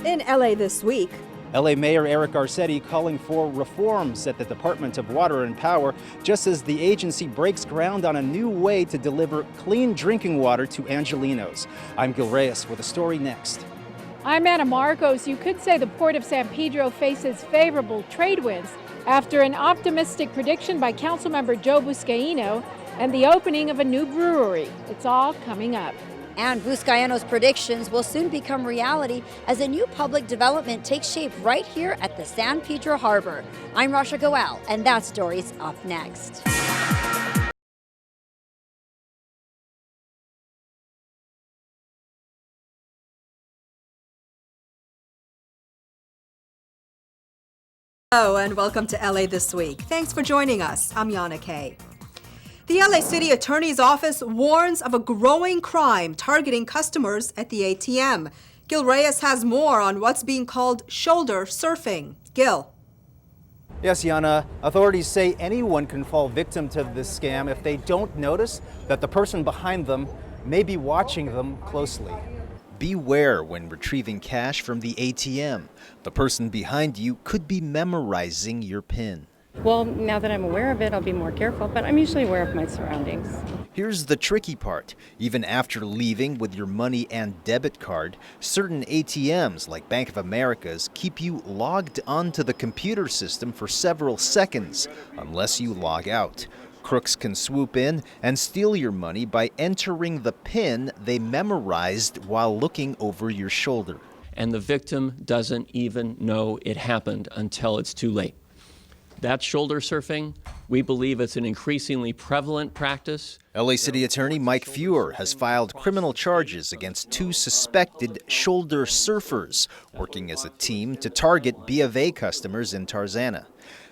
In LA this week, LA Mayor Eric Garcetti calling for reforms at the Department of Water and Power just as the agency breaks ground on a new way to deliver clean drinking water to Angelenos. I'm Gil Reyes with a story next. I'm Anna Marcos. You could say the Port of San Pedro faces favorable trade winds after an optimistic prediction by Councilmember Joe Buscaino and the opening of a new brewery. It's all coming up. And Buscaino's predictions will soon become reality as a new public development takes shape right here at the San Pedro Harbor. I'm Rasha Goel, and that story's up next. hello and welcome to LA This Week. Thanks for joining us. I'm Yana Kay. The LA City Attorney's Office warns of a growing crime targeting customers at the ATM. Gil Reyes has more on what's being called shoulder surfing. Gil. Yes, Yana, authorities say anyone can fall victim to this scam if they don't notice that the person behind them may be watching them closely. Beware when retrieving cash from the ATM. The person behind you could be memorizing your PIN. Well, now that I'm aware of it, I'll be more careful, but I'm usually aware of my surroundings. Here's the tricky part. Even after leaving with your money and debit card, certain ATMs, like Bank of America's, keep you logged onto the computer system for several seconds, unless you log out. Crooks can swoop in and steal your money by entering the PIN they memorized while looking over your shoulder. And the victim doesn't even know it happened until it's too late. That's shoulder surfing. We believe it's an increasingly prevalent practice. LA City Attorney Mike Feuer has filed criminal charges against 2 suspected shoulder surfers working as a team to target B of A customers in Tarzana.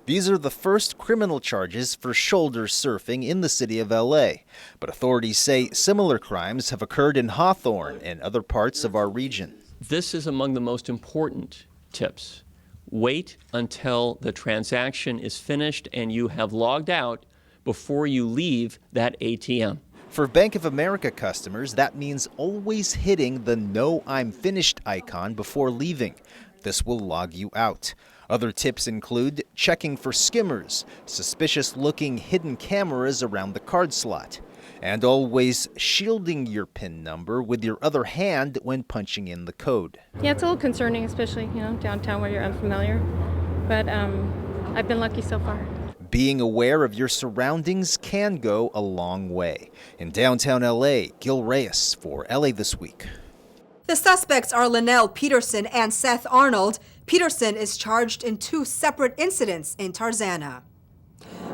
These are the first criminal charges for shoulder surfing in the city of LA, but authorities say similar crimes have occurred in Hawthorne and other parts of our region. This is among the most important tips. Wait until the transaction is finished and you have logged out before you leave that ATM. For Bank of America customers, that means always hitting the "Know I'm Finished" icon before leaving. This will log you out. Other tips include checking for skimmers, suspicious-looking hidden cameras around the card slot, and always shielding your PIN number with your other hand when punching in the code. Yeah, it's a little concerning, especially, downtown where you're unfamiliar, but I've been lucky so far. Being aware of your surroundings can go a long way. In downtown LA, Gil Reyes for LA This Week. The suspects are Linnell Peterson and Seth Arnold. Peterson is charged in 2 separate incidents in Tarzana.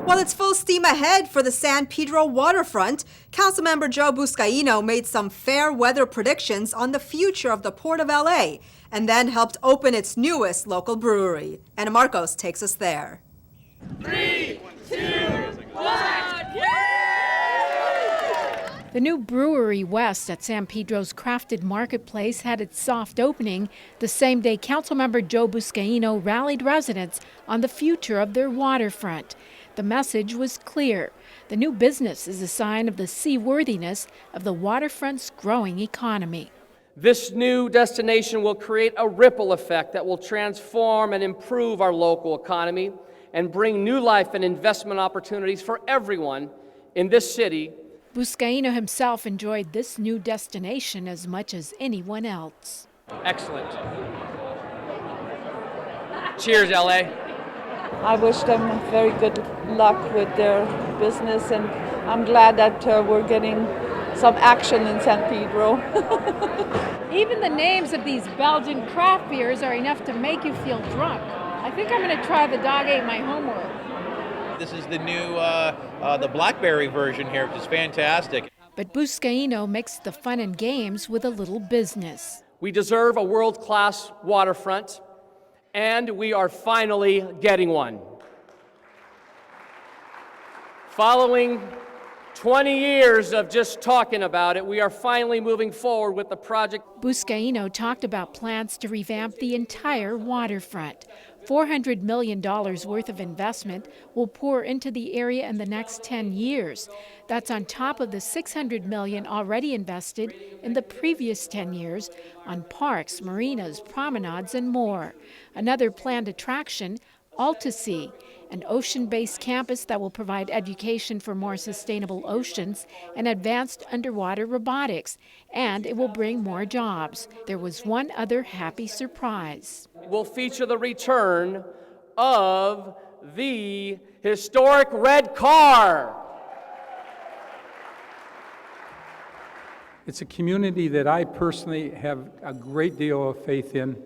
While it's full steam ahead for the San Pedro waterfront, Councilmember Joe Buscaino made some fair weather predictions on the future of the Port of LA and then helped open its newest local brewery. Anna Marcos takes us there. 3, 2, 1. The new Brewery West at San Pedro's Crafted Marketplace had its soft opening the same day Councilmember Joe Buscaino rallied residents on the future of their waterfront. The message was clear. The new business is a sign of the seaworthiness of the waterfront's growing economy. This new destination will create a ripple effect that will transform and improve our local economy and bring new life and investment opportunities for everyone in this city. Buscaino himself enjoyed this new destination as much as anyone else. Excellent. Cheers, LA. I wish them very good luck with their business, and I'm glad that we're getting some action in San Pedro. Even the names of these Belgian craft beers are enough to make you feel drunk. I think I'm going to try the Dog Ate My Homework. This is the new, the blackberry version here, which is fantastic. But Buscaino mixed the fun and games with a little business. We deserve a world-class waterfront, and we are finally getting one. Following 20 years of just talking about it, we are finally moving forward with the project. Buscaino talked about plans to revamp the entire waterfront. $400 million worth of investment will pour into the area in the next 10 years. That's on top of the $600 million already invested in the previous 10 years on parks, marinas, promenades, and more. Another planned attraction, Altasea, an ocean-based campus that will provide education for more sustainable oceans and advanced underwater robotics, and it will bring more jobs. There was one other happy surprise. Will feature the return of the historic red car. It's a community that I personally have a great deal of faith in.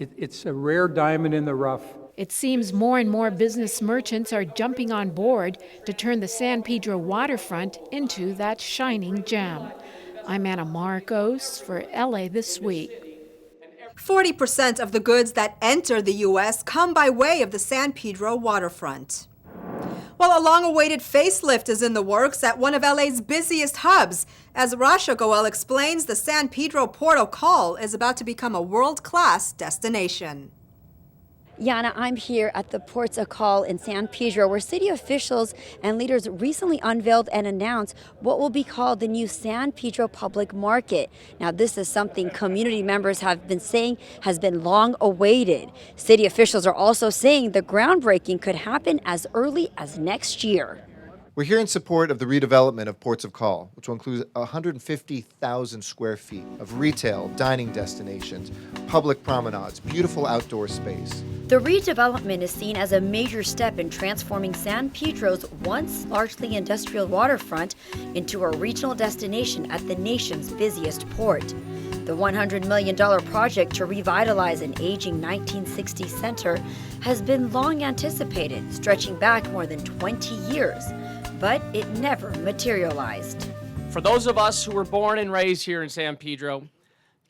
It's a rare diamond in the rough. It seems more and more business merchants are jumping on board to turn the San Pedro waterfront into that shining gem. I'm Anna Marcos for LA This Week. 40% of the goods that enter the U.S. come by way of the San Pedro waterfront. Well, a long-awaited facelift is in the works at one of LA's busiest hubs. As Rasha Goel explains, the San Pedro Port of Call is about to become a world-class destination. Yana, I'm here at the Ports of Call in San Pedro, where city officials and leaders recently unveiled and announced what will be called the new San Pedro Public Market. Now, this is something community members have been saying has been long awaited. City officials are also saying the groundbreaking could happen as early as next year. We're here in support of the redevelopment of Ports of Call, which will include 150,000 square feet of retail, dining destinations, public promenades, beautiful outdoor space. The redevelopment is seen as a major step in transforming San Pedro's once largely industrial waterfront into a regional destination at the nation's busiest port. The $100 million project to revitalize an aging 1960s center has been long anticipated, stretching back more than 20 years. But it never materialized. For those of us who were born and raised here in San Pedro,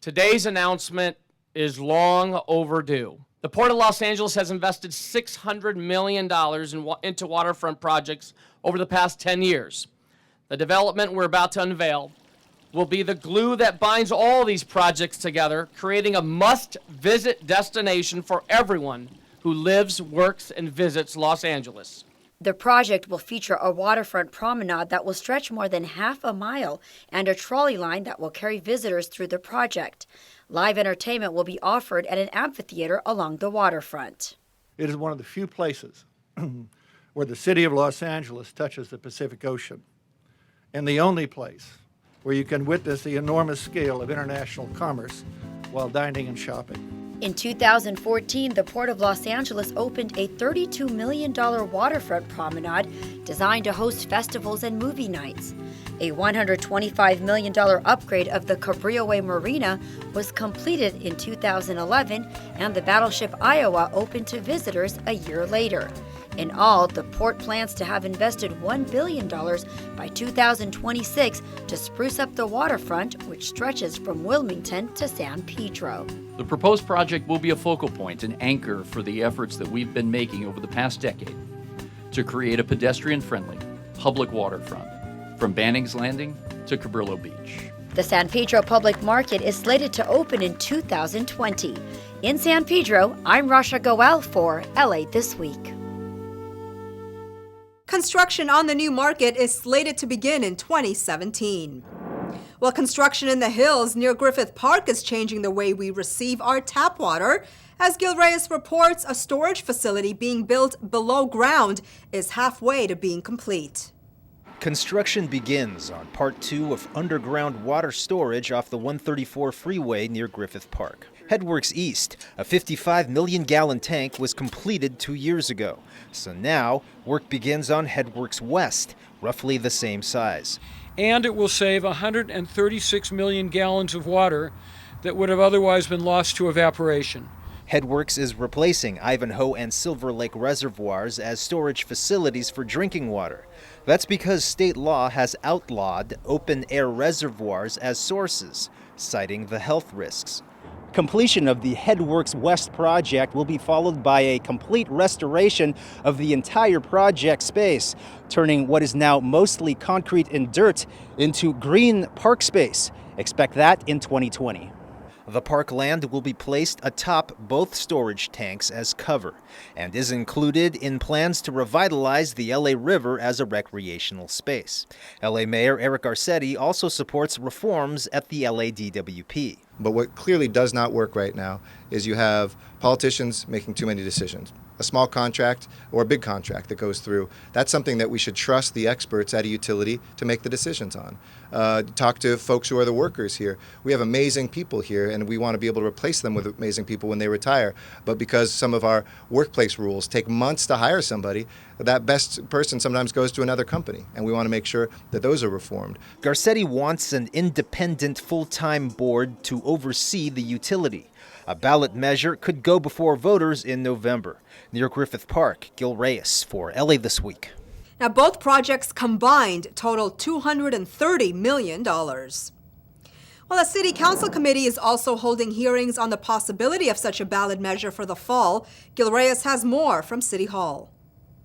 today's announcement is long overdue. The Port of Los Angeles has invested $600 million into waterfront projects over the past 10 years. The development we're about to unveil will be the glue that binds all these projects together, creating a must-visit destination for everyone who lives, works, and visits Los Angeles. The project will feature a waterfront promenade that will stretch more than half a mile and a trolley line that will carry visitors through the project. Live entertainment will be offered at an amphitheater along the waterfront. It is one of the few places where the city of Los Angeles touches the Pacific Ocean, and the only place where you can witness the enormous scale of international commerce while dining and shopping. In 2014, the Port of Los Angeles opened a $32 million waterfront promenade designed to host festivals and movie nights. A $125 million upgrade of the Cabrillo Way Marina was completed in 2011, and the Battleship Iowa opened to visitors a year later. In all, the port plans to have invested $1 billion by 2026 to spruce up the waterfront, which stretches from Wilmington to San Pedro. The proposed project will be a focal point and anchor for the efforts that we've been making over the past decade to create a pedestrian-friendly public waterfront from Banning's Landing to Cabrillo Beach. The San Pedro Public Market is slated to open in 2020. In San Pedro, I'm Rasha Goel for LA This Week. Construction on the new market is slated to begin in 2017. Well, construction in the hills near Griffith Park is changing the way we receive our tap water. As Gil Reyes reports, a storage facility being built below ground is halfway to being complete. Construction begins on Part 2 of underground water storage off the 134 freeway near Griffith Park. Headworks East, a 55 million gallon tank, was completed 2 years ago. So now, work begins on Headworks West, roughly the same size. And it will save 136 million gallons of water that would have otherwise been lost to evaporation. Headworks is replacing Ivanhoe and Silver Lake reservoirs as storage facilities for drinking water. That's because state law has outlawed open-air reservoirs as sources, citing the health risks. Completion of the Headworks West project will be followed by a complete restoration of the entire project space, turning what is now mostly concrete and dirt into green park space. Expect that in 2020. The parkland will be placed atop both storage tanks as cover and is included in plans to revitalize the LA River as a recreational space. LA Mayor Eric Garcetti also supports reforms at the LA DWP. But what clearly does not work right now is you have politicians making too many decisions. A small contract or a big contract that goes through, that's something that we should trust the experts at a utility to make the decisions on. Talk to folks who are the workers here. We have amazing people here, and we want to be able to replace them with amazing people when they retire. But because some of our workplace rules take months to hire somebody, that best person sometimes goes to another company, and we want to make sure that those are reformed. Garcetti wants an independent full-time board to oversee the utility. A ballot measure could go before voters in November. Near Griffith Park, Gil Reyes for LA This Week. Now, both projects combined total $230 million. Well, a city council committee is also holding hearings on the possibility of such a ballot measure for the fall. Gil Reyes has more from City Hall.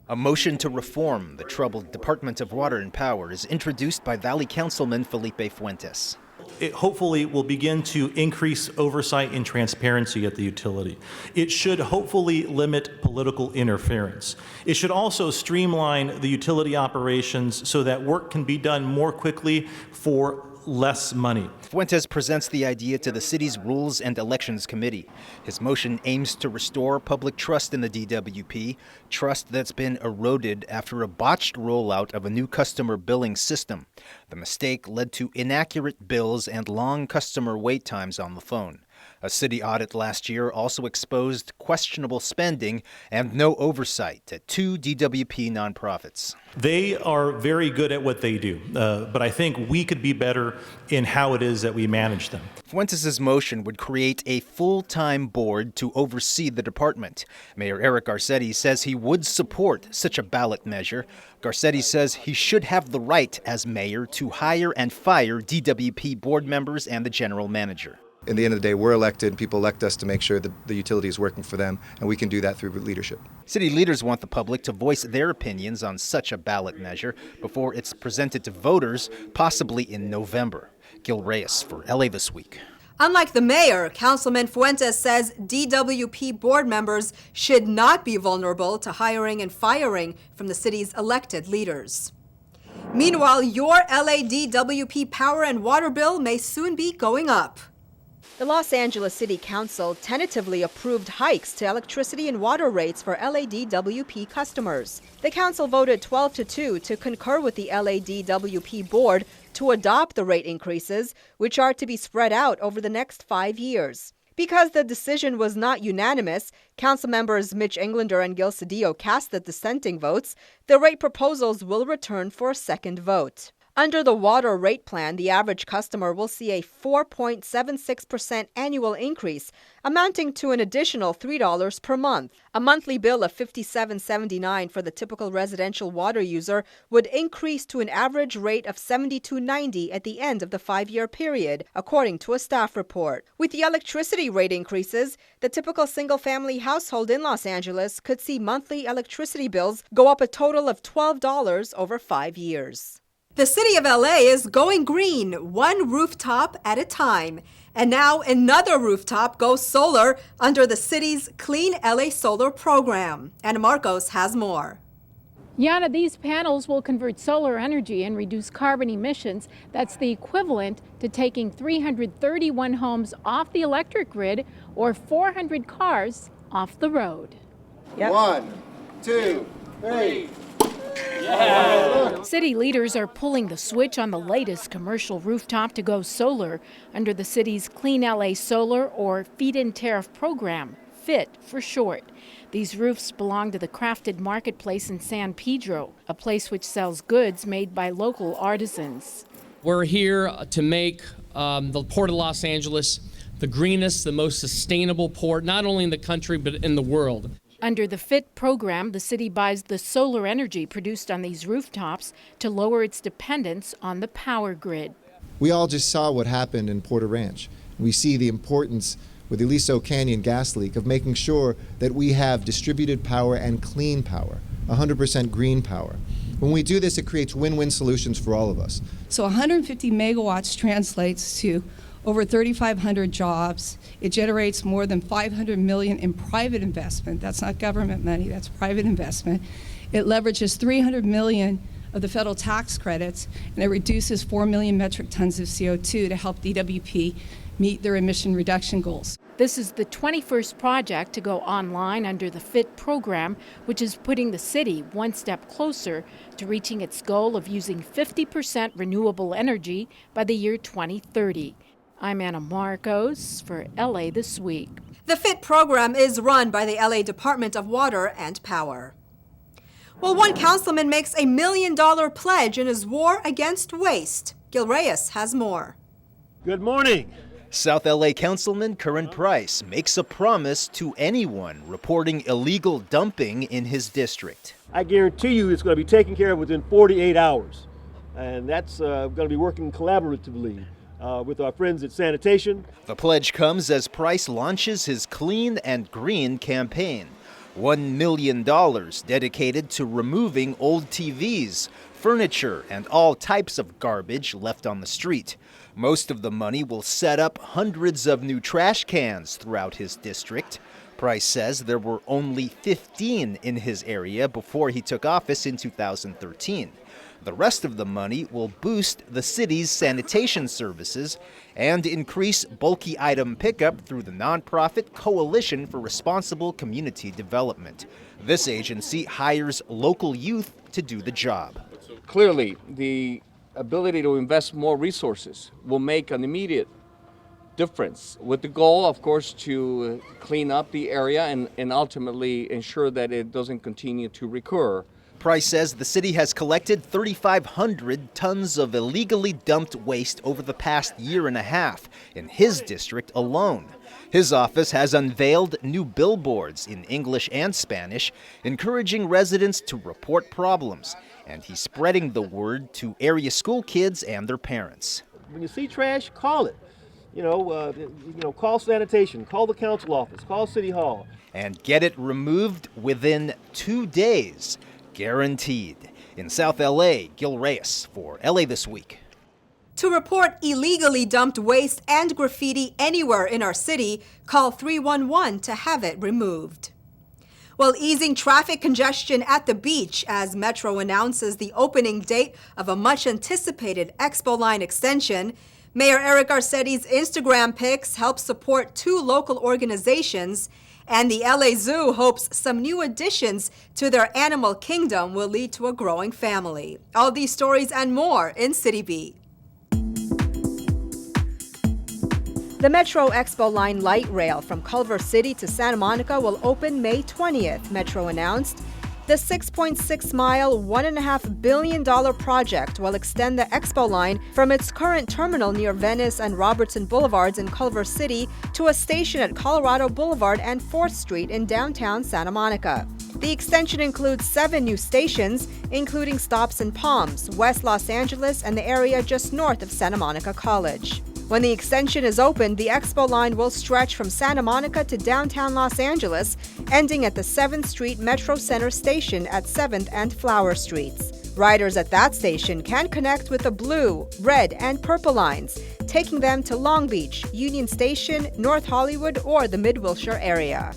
A motion to reform the troubled Department of Water and Power is introduced by Valley Councilman Felipe Fuentes. It hopefully will begin to increase oversight and transparency at the utility. It should hopefully limit political interference. It should also streamline the utility operations so that work can be done more quickly for less money. Fuentes presents the idea to the city's Rules and Elections Committee. His motion aims to restore public trust in the DWP, trust that's been eroded after a botched rollout of a new customer billing system. The mistake led to inaccurate bills and long customer wait times on the phone. A city audit last year also exposed questionable spending and no oversight at 2 DWP nonprofits. They are very good at what they do, but I think we could be better in how it is that we manage them. Fuentes' motion would create a full-time board to oversee the department. Mayor Eric Garcetti says he would support such a ballot measure. Garcetti says he should have the right as mayor to hire and fire DWP board members and the general manager. At the end of the day, we're elected. People elect us to make sure that the utility is working for them, and we can do that through leadership. City leaders want the public to voice their opinions on such a ballot measure before it's presented to voters, possibly in November. Gil Reyes for LA This Week. Unlike the mayor, Councilman Fuentes says DWP board members should not be vulnerable to hiring and firing from the city's elected leaders. Meanwhile, your LA DWP power and water bill may soon be going up. The Los Angeles City Council tentatively approved hikes to electricity and water rates for LADWP customers. The council voted 12-2 to concur with the LADWP board to adopt the rate increases, which are to be spread out over the next 5 years. Because the decision was not unanimous, council members Mitch Englander and Gil Cedillo cast the dissenting votes. The rate proposals will return for a second vote. Under the water rate plan, the average customer will see a 4.76% annual increase, amounting to an additional $3 per month. A monthly bill of $57.79 for the typical residential water user would increase to an average rate of $72.90 at the end of the 5-year period, according to a staff report. With the electricity rate increases, the typical single-family household in Los Angeles could see monthly electricity bills go up a total of $12 over 5 years. The city of LA is going green, one rooftop at a time. And now another rooftop goes solar under the city's Clean LA Solar program. Ana Marcos has more. Yana, these panels will convert solar energy and reduce carbon emissions. That's the equivalent to taking 331 homes off the electric grid or 400 cars off the road. Yep. 1, 2, 3. Yeah. City leaders are pulling the switch on the latest commercial rooftop to go solar under the city's Clean LA Solar or Feed-in Tariff program, FIT for short. These roofs belong to the Crafted Marketplace in San Pedro, a place which sells goods made by local artisans. We're here to make the Port of Los Angeles the greenest, the most sustainable port, not only in the country, but in the world. Under the FIT program, the city buys the solar energy produced on these rooftops to lower its dependence on the power grid. We all just saw what happened in Porter Ranch. We see the importance with the Aliso Canyon gas leak of making sure that we have distributed power and clean power, 100% green power. When we do this, it creates win-win solutions for all of us. So 150 megawatts translates to over 3,500 jobs. It generates more than $500 million in private investment. That's not government money, that's private investment. It leverages $300 million of the federal tax credits, and it reduces 4 million metric tons of CO2 to help DWP meet their emission reduction goals. This is the 21st project to go online under the FIT program, which is putting the city one step closer to reaching its goal of using 50% renewable energy by the year 2030. I'm Anna Marcos for LA This Week. The FIT program is run by the LA Department of Water and Power. Well, one councilman makes $1 million pledge in his war against waste. Gil Reyes has more. Good morning. South LA Councilman Curran Price makes a promise to anyone reporting illegal dumping in his district. I guarantee you it's going to be taken care of within 48 hours. And that's going to be working collaboratively with our friends at Sanitation. The pledge comes as Price launches his Clean and Green campaign. $1 million dedicated to removing old TVs, furniture, and all types of garbage left on the street. Most of the money will set up hundreds of new trash cans throughout his district. Price says there were only 15 in his area before he took office in 2013. The rest of the money will boost the city's sanitation services and increase bulky item pickup through the nonprofit Coalition for Responsible Community Development. This agency hires local youth to do the job. Clearly, the ability to invest more resources will make an immediate difference, with the goal, of course, to clean up the area and ultimately ensure that it doesn't continue to recur. Price says the city has collected 3,500 tons of illegally dumped waste over the past year and a half in his district alone. His office has unveiled new billboards in English and Spanish, encouraging residents to report problems, and he's spreading the word to area school kids and their parents. When you see trash, call it. Call sanitation, call the council office, call City Hall. And get it removed within 2 days. Guaranteed. In South LA, Gil Reyes for LA This Week. To report illegally dumped waste and graffiti anywhere in our city, call 311 to have it removed. Well, easing traffic congestion at the beach as Metro announces the opening date of a much-anticipated Expo Line extension. Mayor Eric Garcetti's Instagram pics help support 2 local organizations, and the LA Zoo hopes some new additions to their animal kingdom will lead to a growing family. All these stories and more in CityBeat. The Metro Expo Line light rail from Culver City to Santa Monica will open May 20th, Metro announced. The 6.6-mile, $1.5 billion project will extend the Expo Line from its current terminal near Venice and Robertson Boulevards in Culver City to a station at Colorado Boulevard and 4th Street in downtown Santa Monica. The extension includes 7 new stations, including stops in Palms, West Los Angeles, and the area just north of Santa Monica College. When the extension is opened, the Expo Line will stretch from Santa Monica to downtown Los Angeles, ending at the 7th Street Metro Center station at 7th and Flower Streets. Riders at that station can connect with the blue, red, and purple lines, taking them to Long Beach, Union Station, North Hollywood, or the Mid-Wilshire area.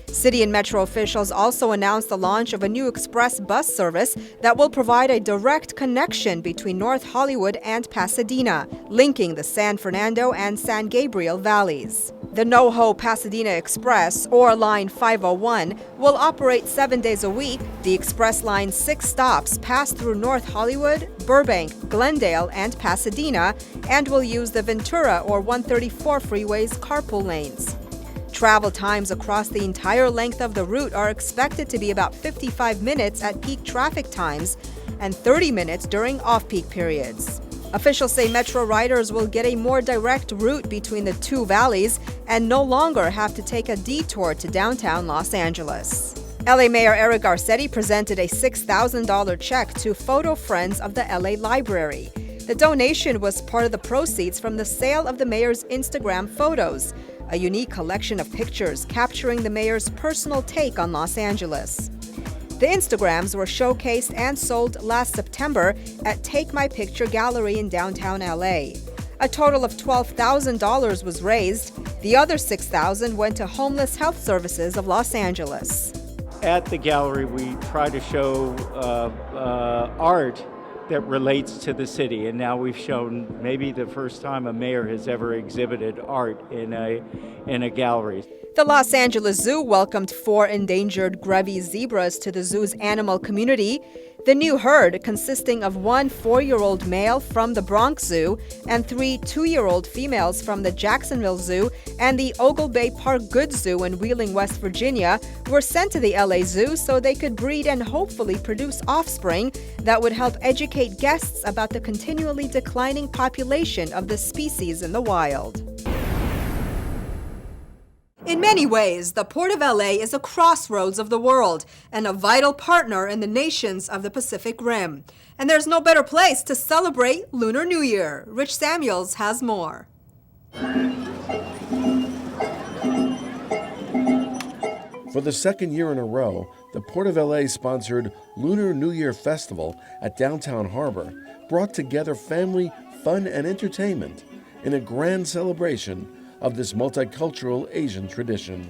City and Metro officials also announced the launch of a new express bus service that will provide a direct connection between North Hollywood and Pasadena, linking the San Fernando and San Gabriel valleys. The NoHo Pasadena Express, or Line 501, will operate 7 days a week. The express line's 6 stops pass through North Hollywood, Burbank, Glendale, and Pasadena, and will use the Ventura or 134 freeway's carpool lanes. Travel times across the entire length of the route are expected to be about 55 minutes at peak traffic times and 30 minutes during off-peak periods. Officials say Metro riders will get a more direct route between the 2 valleys and no longer have to take a detour to downtown Los Angeles. LA Mayor Eric Garcetti presented a $6,000 check to Photo Friends of the LA Library. The donation was part of the proceeds from the sale of the mayor's Instagram photos, a unique collection of pictures capturing the mayor's personal take on Los Angeles. The Instagrams were showcased and sold last September at Take My Picture Gallery in downtown LA. A total of $12,000 was raised. The other $6,000 went to Homeless Health Services of Los Angeles. At the gallery, we try to show art that relates to the city, and now we've shown maybe the first time a mayor has ever exhibited art in a gallery. The Los Angeles Zoo welcomed 4 endangered Grevy zebras to the zoo's animal community. The new herd, consisting of 1 4-year-old male from the Bronx Zoo and 3 2-year-old females from the Jacksonville Zoo and the Ogle Bay Park Goods Zoo in Wheeling, West Virginia, were sent to the LA Zoo so they could breed and hopefully produce offspring that would help educate guests about the continually declining population of the species in the wild. In many ways, the Port of LA is a crossroads of the world and a vital partner in the nations of the Pacific Rim. And there's no better place to celebrate Lunar New Year. Rich Samuels has more. For the second year in a row, the Port of LA sponsored Lunar New Year Festival at Downtown Harbor, brought together family, fun, and entertainment in a grand celebration of this multicultural Asian tradition.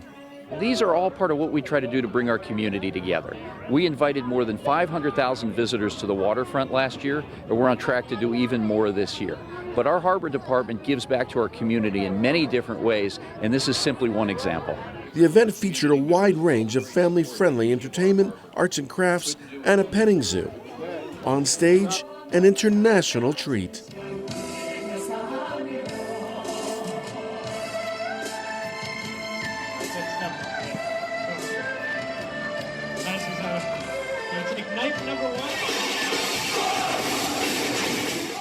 These are all part of what we try to do to bring our community together. We invited more than 500,000 visitors to the waterfront last year, and we're on track to do even more this year. But our harbor department gives back to our community in many different ways, and this is simply one example. The event featured a wide range of family-friendly entertainment, arts and crafts, and a petting zoo. On stage, an international treat.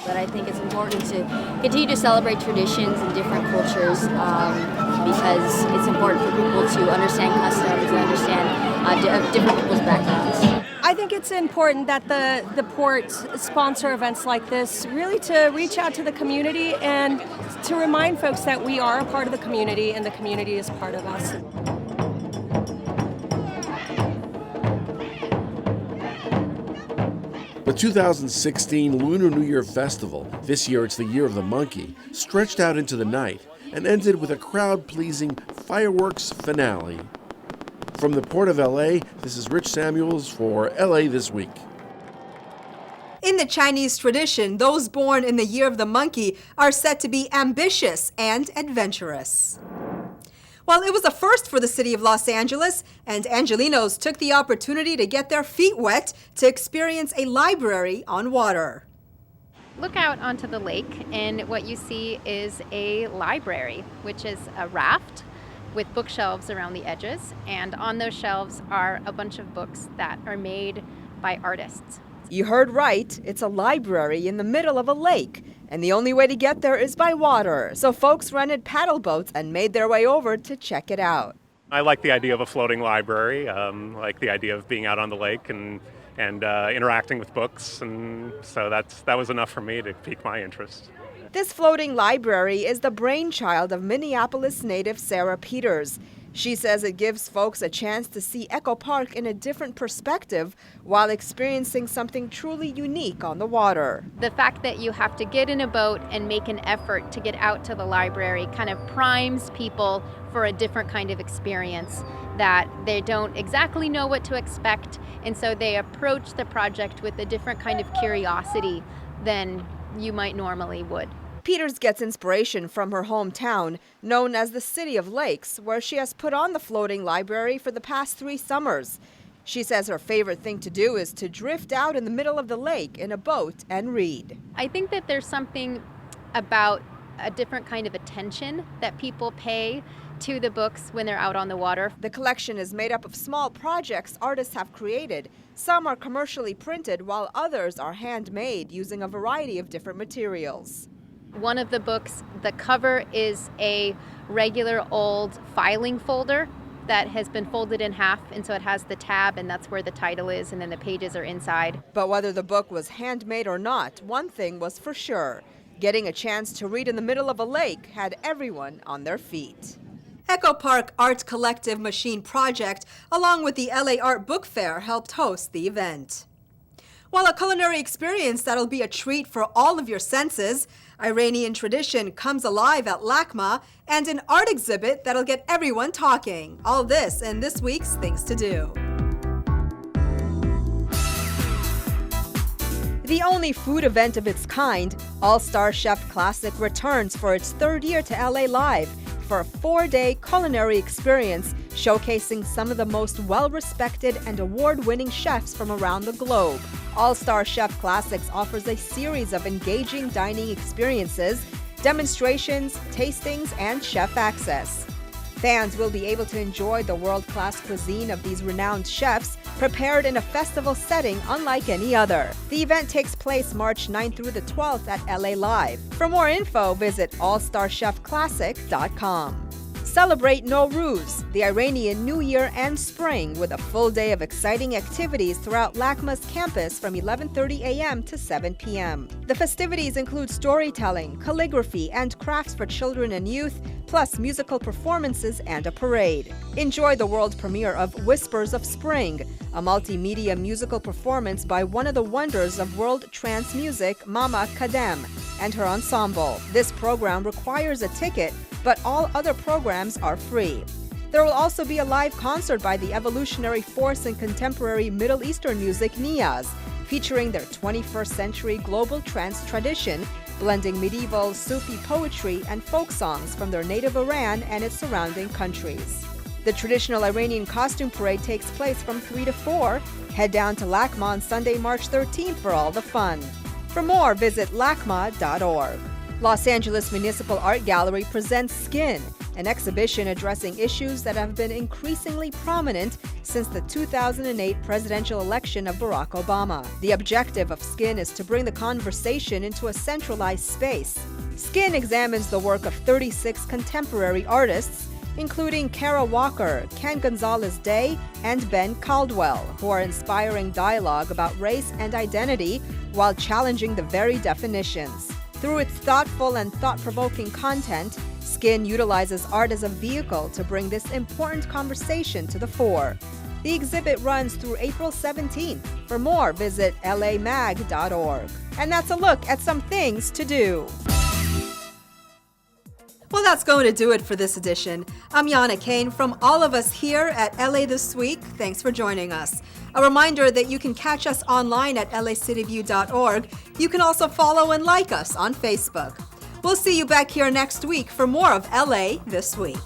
But I think it's important to continue to celebrate traditions and different cultures because it's important for people to understand customs and understand different people's backgrounds. I think it's important that the port sponsor events like this, really to reach out to the community and to remind folks that we are a part of the community and the community is part of us. The 2016 Lunar New Year Festival, this year it's the Year of the Monkey, stretched out into the night and ended with a crowd-pleasing fireworks finale. From the Port of LA, this is Rich Samuels for LA This Week. In the Chinese tradition, those born in the Year of the Monkey are said to be ambitious and adventurous. Well, it was a first for the city of Los Angeles, and Angelinos took the opportunity to get their feet wet to experience a library on water. Look out onto the lake, and what you see is a library, which is a raft with bookshelves around the edges, and on those shelves are a bunch of books that are made by artists. You heard right, it's a library in the middle of a lake, and the only way to get there is by water, so folks rented paddle boats and made their way over to check it out. I like the idea of a floating library, like the idea of being out on the lake and interacting with books, and so that was enough for me to pique my interest. This floating library is the brainchild of Minneapolis native Sarah Peters. She says it gives folks a chance to see Echo Park in a different perspective while experiencing something truly unique on the water. The fact that you have to get in a boat and make an effort to get out to the library kind of primes people for a different kind of experience, that they don't exactly know what to expect, and so they approach the project with a different kind of curiosity than you might normally would. Peters gets inspiration from her hometown, known as the City of Lakes, where she has put on the floating library for the past 3 summers. She says her favorite thing to do is to drift out in the middle of the lake in a boat and read. I think that there's something about a different kind of attention that people pay to the books when they're out on the water. The collection is made up of small projects artists have created. Some are commercially printed, while others are handmade using a variety of different materials. One of the books, the cover is a regular old filing folder that has been folded in half, and so it has the tab, and that's where the title is, and then the pages are inside. But whether the book was handmade or not, one thing was for sure. Getting a chance to read in the middle of a lake had everyone on their feet. Echo Park Art Collective Machine Project, along with the LA Art Book Fair, helped host the event. While a culinary experience that'll be a treat for all of your senses, Iranian tradition comes alive at LACMA, and an art exhibit that'll get everyone talking. All this in this week's Things to Do. The only food event of its kind, All-Star Chef Classic returns for its third year to LA Live for a 4-day culinary experience showcasing some of the most well-respected and award-winning chefs from around the globe. All-Star Chef Classics offers a series of engaging dining experiences, demonstrations, tastings, and chef access. Fans will be able to enjoy the world-class cuisine of these renowned chefs, prepared in a festival setting unlike any other. The event takes place March 9th through the 12th at LA Live. For more info, visit allstarchefclassic.com. Celebrate Nowruz, the Iranian New Year and Spring, with a full day of exciting activities throughout LACMA's campus from 11:30 a.m. to 7 p.m. The festivities include storytelling, calligraphy, and crafts for children and youth, plus musical performances and a parade. Enjoy the world premiere of Whispers of Spring, a multimedia musical performance by one of the wonders of world trance music, Mama Kadem, and her ensemble. This program requires a ticket, but all other programs are free. There will also be a live concert by the evolutionary force in contemporary Middle Eastern music, Niyaz, featuring their 21st century global trance tradition, blending medieval Sufi poetry and folk songs from their native Iran and its surrounding countries. The traditional Iranian costume parade takes place from 3 to 4. Head down to LACMA on Sunday, March 13th for all the fun. For more, visit lacma.org. Los Angeles Municipal Art Gallery presents Skin, an exhibition addressing issues that have been increasingly prominent since the 2008 presidential election of Barack Obama. The objective of Skin is to bring the conversation into a centralized space. Skin examines the work of 36 contemporary artists, including Kara Walker, Ken Gonzalez-Day, and Ben Caldwell, who are inspiring dialogue about race and identity while challenging the very definitions. Through its thoughtful and thought-provoking content, Skin utilizes art as a vehicle to bring this important conversation to the fore. The exhibit runs through April 17th. For more, visit lamag.org. And that's a look at some things to do. Well, that's going to do it for this edition. I'm Yana Kane. From all of us here at LA This Week, thanks for joining us. A reminder that you can catch us online at lacityview.org. You can also follow and like us on Facebook. We'll see you back here next week for more of LA This Week.